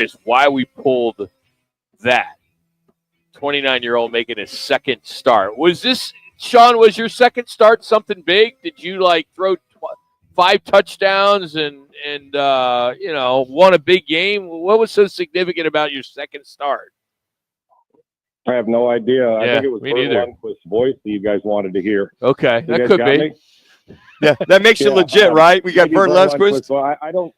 is why we pulled that 29-year-old making his second start. Was this, Sean, was your second start something big? Did you throw 5 touchdowns and won a big game? What was so significant about your second start? I have no idea. Yeah, I think it was me Vern neither. Lundquist's voice that you guys wanted to hear. Okay, You that guys could got be. me? Yeah, that makes you legit, right? We got maybe Vern Lundquist. Well, I don't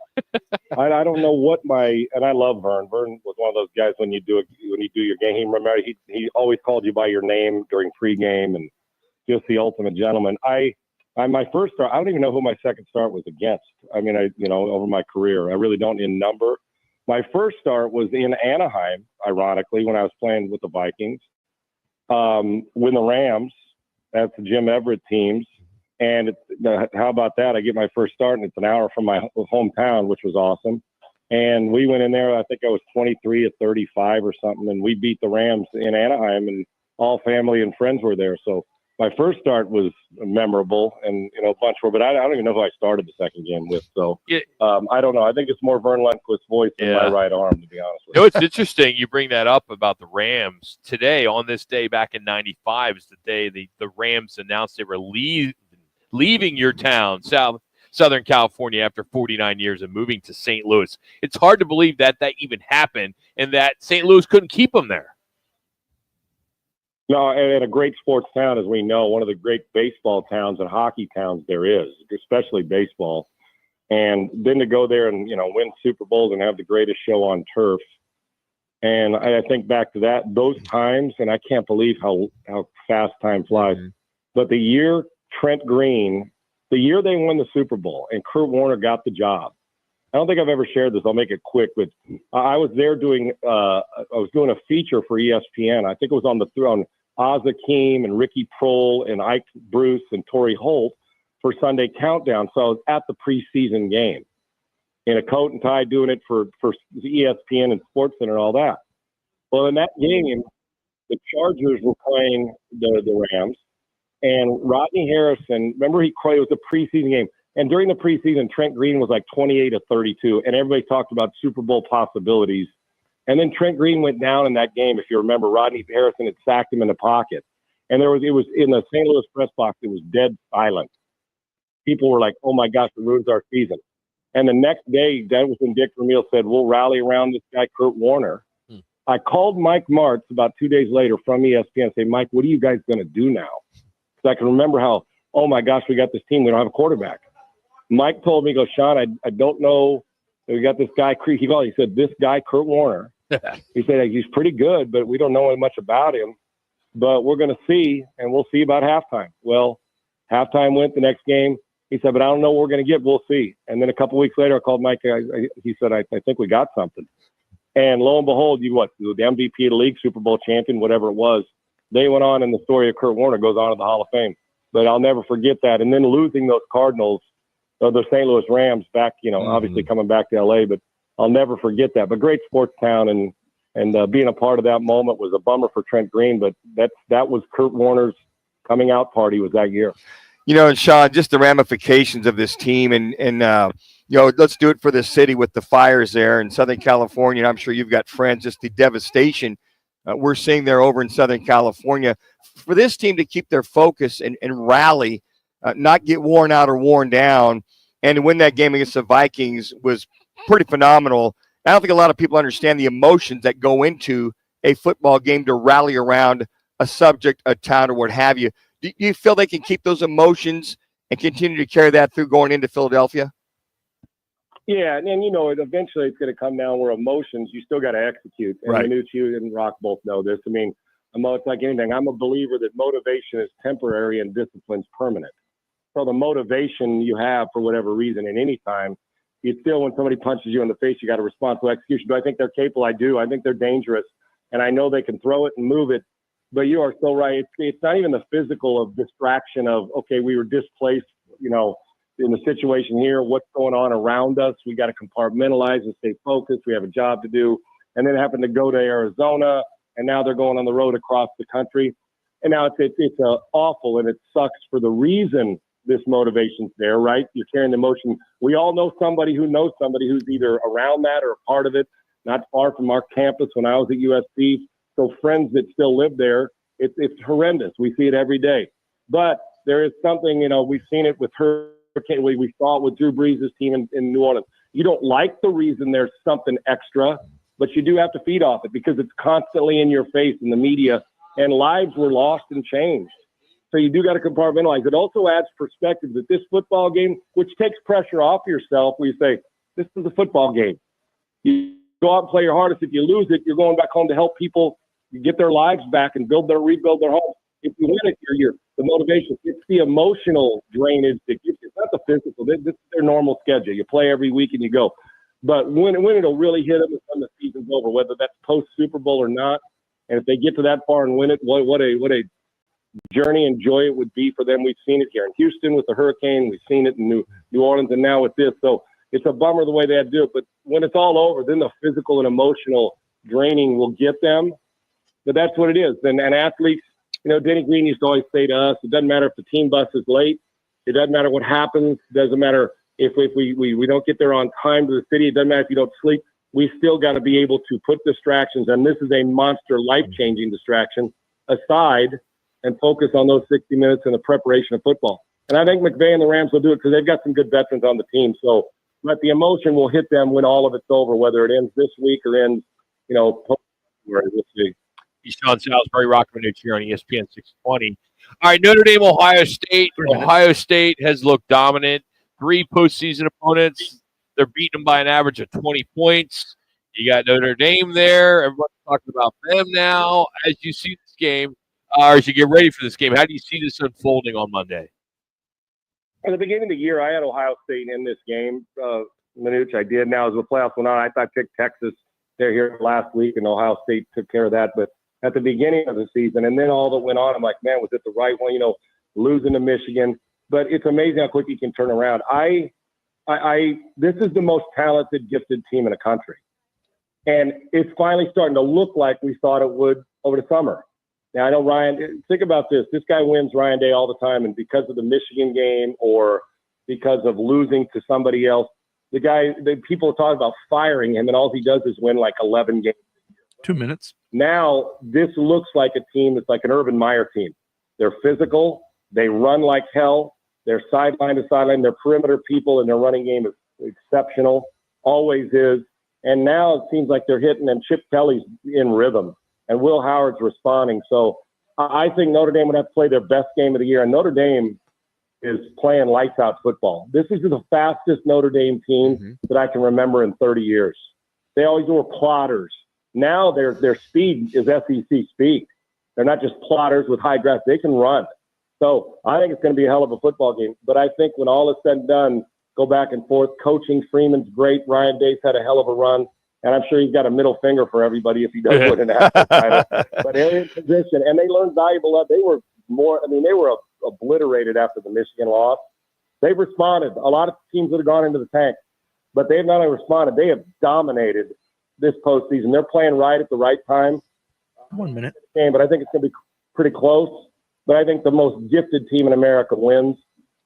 know what and I love Vern. Vern was one of those guys when you do your game. He always called you by your name during pregame and just the ultimate gentleman. My first start, I don't even know who my second start was against. I mean, over my career, I really don't in number. My first start was in Anaheim, ironically, when I was playing with the Vikings, with the Rams. That's the Jim Everett teams. And how about that? I get my first start, and it's an hour from my hometown, which was awesome. And we went in there, I think I was 23-35 or something, and we beat the Rams in Anaheim, and all family and friends were there. So my first start was memorable, and a bunch more. But I don't even know who I started the second game with. So I don't know. I think it's more Vern Lundquist's voice than my right arm, to be honest with you. It's interesting you bring that up about the Rams. Today, on this day back in '95, is the day the Rams announced they were leaving your town, Southern California, after 49 years and moving to St. Louis. It's hard to believe that even happened and that St. Louis couldn't keep them there. No, and a great sports town, as we know, one of the great baseball towns and hockey towns there is, especially baseball. And then to go there and, win Super Bowls and have the greatest show on turf. And I think back to those times, and I can't believe how fast time flies. Mm-hmm. But the year Trent Green, the year they won the Super Bowl and Kurt Warner got the job. I don't think I've ever shared this. I'll make it quick, but I was there doing a feature for ESPN. I think it was on Oz Hakeem and Ricky Prohl and Ike Bruce and Torrey Holt for Sunday Countdown. So I was at the preseason game in a coat and tie doing it for ESPN and SportsCenter and all that. Well, in that game, the Chargers were playing the Rams, and Rodney Harrison, remember it was a preseason game. And during the preseason, Trent Green was like 28-32, and everybody talked about Super Bowl possibilities. And then Trent Green went down in that game. If you remember, Rodney Harrison had sacked him in the pocket. And it was in the St. Louis press box, it was dead silent. People were like, oh my gosh, it ruins our season. And the next day, that was when Dick Vermeil said, we'll rally around this guy, Kurt Warner. I called Mike Martz about 2 days later from ESPN and say, Mike, what are you guys going to do now? Because I can remember how, oh my gosh, we got this team. We don't have a quarterback. Mike told me, Sean, I don't know. We got this guy, he said, this guy, Kurt Warner. He said, he's pretty good, but we don't know much about him. But we're going to see, and we'll see about halftime. Well, halftime went the next game. He said, but I don't know what we're going to get. We'll see. And then a couple weeks later, I called Mike. He said, I think we got something. And lo and behold, the MVP of the league, Super Bowl champion, whatever it was, they went on, and the story of Kurt Warner goes on to the Hall of Fame. But I'll never forget that. And then losing those Cardinals, the St. Louis Rams back, obviously coming back to L.A., but I'll never forget that. But great sports town, and being a part of that moment was a bummer for Trent Green, but that was Kurt Warner's coming out party was that year. And Sean, just the ramifications of this team and let's do it for the city with the fires there in Southern California. And I'm sure you've got friends, just the devastation we're seeing there over in Southern California. For this team to keep their focus and rally, not get worn out or worn down, and to win that game against the Vikings was pretty phenomenal. I don't think a lot of people understand the emotions that go into a football game to rally around a subject, a town, or what have you. Do you feel they can keep those emotions and continue to carry that through going into Philadelphia? Yeah, and eventually it's going to come down where emotions, you still got to execute. And right. Minucci and Rock both know this. I mean, it's like anything. I'm a believer that motivation is temporary and discipline's permanent. So the motivation you have for whatever reason at any time, you still, when somebody punches you in the face, you got to respond to execution. Do I think they're capable? I do. I think they're dangerous, and I know they can throw it and move it. But you are so right. It's not even the physical of distraction of, okay, we were displaced, in the situation here. What's going on around us? We got to compartmentalize and stay focused. We have a job to do. And then happened to go to Arizona, and now they're going on the road across the country. And now it's awful, and it sucks for the reason this motivation's there, right? You're carrying the emotion. We all know somebody who knows somebody who's either around that or a part of it. not far from our campus when I was at USC. So friends that still live there, it's horrendous. We see it every day. But there is something, we've seen it with Hurricane. We saw it with Drew Brees' team in New Orleans. You don't like the reason there's something extra, but you do have to feed off it because it's constantly in your face in the media, and lives were lost and changed. So you do got to compartmentalize. It also adds perspective that this football game, which takes pressure off yourself, where you say, this is a football game. You go out and play your hardest. If you lose it, you're going back home to help people get their lives back and rebuild their homes. If you win it, the motivation. It's the emotional drainage that gives you. It's not the physical. This is their normal schedule. You play every week and you go. But when it'll really hit them is when the season's over, whether that's post Super Bowl or not. And if they get to that far and win it, what a journey and joy it would be for them. We've seen it here in Houston with the Hurricane. We've seen it in New Orleans, and now with this. So it's a bummer the way they had to do it. But when it's all over, then the physical and emotional draining will get them. But that's what it is. And athletes, Denny Green used to always say to us, it doesn't matter if the team bus is late. It doesn't matter what happens. It doesn't matter if we don't get there on time to the city. It doesn't matter if you don't sleep. We still got to be able to put distractions, and this is a monster life-changing distraction, aside and focus on those 60 minutes in the preparation of football. And I think McVay and the Rams will do it because they've got some good veterans on the team. So, but the emotion will hit them when all of it's over, whether it ends this week or ends, post-February. We'll see. Sean Salisbury, Rockman News here on ESPN 620. All right, Notre Dame, Ohio State. Ohio State has looked dominant. 3 postseason opponents. They're beating them by an average of 20 points. You got Notre Dame there. Everyone's talking about them now. As you see this game, or as you get ready for this game, how do you see this unfolding on Monday? At the beginning of the year, I had Ohio State in this game. Minuch, I did. Now, as the playoffs went on, I picked Texas. They're here last week, and Ohio State took care of that. But at the beginning of the season, and then all that went on, I'm like, man, was it the right one? Losing to Michigan. But it's amazing how quick you can turn around. This is the most talented, gifted team in the country. And it's finally starting to look like we thought it would over the summer. Now, I know Ryan, think about this. This guy wins Ryan Day all the time, and because of the Michigan game or because of losing to somebody else, people talk about firing him, and all he does is win like 11 games. 2 minutes. Now, this looks like a team that's like an Urban Meyer team. They're physical. They run like hell. They're sideline to sideline. Their perimeter people and their running game is exceptional, always is. And now it seems like they're hitting, and Chip Kelly's in rhythm, and Will Howard's responding. So I think Notre Dame would have to play their best game of the year, and Notre Dame is playing lights-out football. This is the fastest Notre Dame team that I can remember in 30 years. They always were plotters. Now their speed is SEC speed. They're not just plotters with high grass. They can run. So I think it's going to be a hell of a football game. But I think when all is said and done, go back and forth. Coaching, Freeman's great. Ryan Day's had a hell of a run. And I'm sure he's got a middle finger for everybody if he does win an national title. But they're in position, and they learned valuable. They were obliterated after the Michigan loss. They've responded. A lot of teams that have gone into the tank, but they've not only responded, they have dominated this postseason. They're playing right at the right time. 1 minute. But I think it's going to be pretty close. But I think the most gifted team in America wins.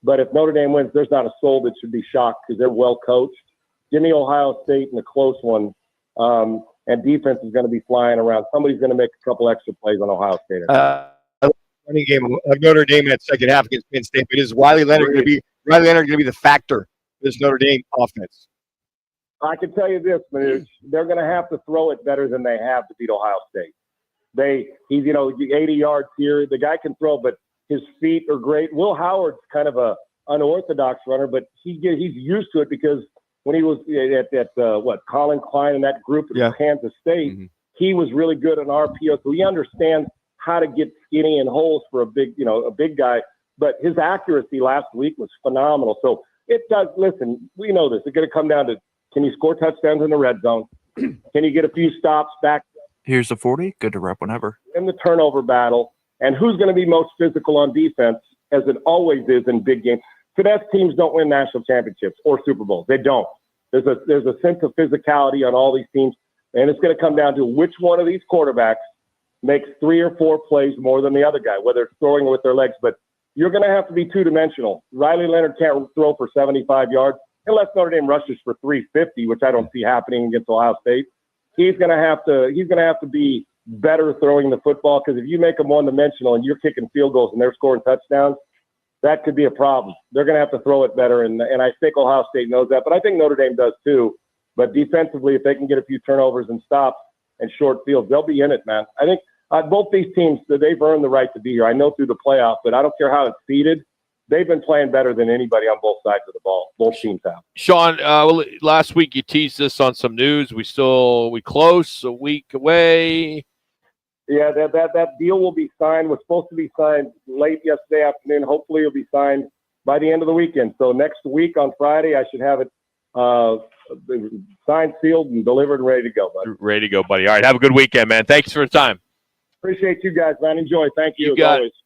But if Notre Dame wins, there's not a soul that should be shocked because they're well coached. Give me Ohio State in a close one. And defense is going to be flying around. Somebody's going to make a couple extra plays on Ohio State. Running game of Notre Dame in that second half against Penn State. But is Riley Leonard going to be the factor for this Notre Dame offense? I can tell you this, Manuch, they're going to have to throw it better than they have to beat Ohio State. He's 80 yards here. The guy can throw, but his feet are great. Will Howard's kind of a unorthodox runner, but he's used to it because when he was at Colin Klein and that group at Kansas State, he was really good on RPO, so he understands how to get skinny in holes for a big guy. But his accuracy last week was phenomenal. So it does. Listen, we know this. It's going to come down to, can you score touchdowns in the red zone? Can you get a few stops back? Here's the 40. Good to wrap whenever. In the turnover battle, and who's going to be most physical on defense, as it always is in big games. Finesse teams don't win national championships or Super Bowls. They don't. There's a sense of physicality on all these teams, and it's going to come down to which one of these quarterbacks makes 3 or 4 plays more than the other guy, whether it's throwing or with their legs. But you're going to have to be two-dimensional. Riley Leonard can't throw for 75 yards unless Notre Dame rushes for 350, which I don't see happening against Ohio State. he's going to have to be better throwing the football, because if you make them one-dimensional and you're kicking field goals and they're scoring touchdowns, that could be a problem. They're going to have to throw it better, and I think Ohio State knows that, but I think Notre Dame does too. But defensively, if they can get a few turnovers and stops and short fields, they'll be in it, man. I think both these teams, they've earned the right to be here. I know through the playoff, but I don't care how it's seeded. They've been playing better than anybody on both sides of the ball. Both teams have. Sean, last week you teased us on some news. We close, a week away. Yeah, that deal will be signed. Was supposed to be signed late yesterday afternoon. Hopefully it'll be signed by the end of the weekend. So next week on Friday, I should have it signed, sealed, and delivered and ready to go, buddy. Ready to go, buddy. All right, have a good weekend, man. Thanks for the time. Appreciate you guys, man. Enjoy. Thank you.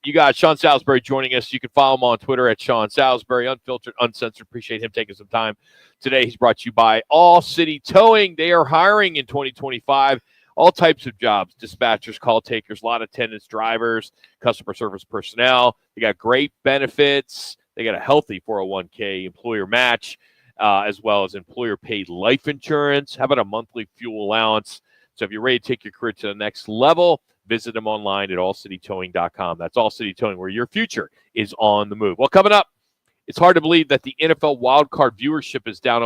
You got Sean Salisbury joining us. You can follow him on Twitter at Sean Salisbury, unfiltered, uncensored. Appreciate him taking some time today. He's brought to you by All City Towing. They are hiring in 2025. All types of jobs, dispatchers, call takers, lot attendants, drivers, customer service personnel. They got great benefits. They got a healthy 401k employer match, as well as employer-paid life insurance. How about a monthly fuel allowance? So if you're ready to take your career to the next level, visit them online at allcitytowing.com. That's All City Towing, where your future is on the move. Well, coming up, it's hard to believe that the NFL wildcard viewership is down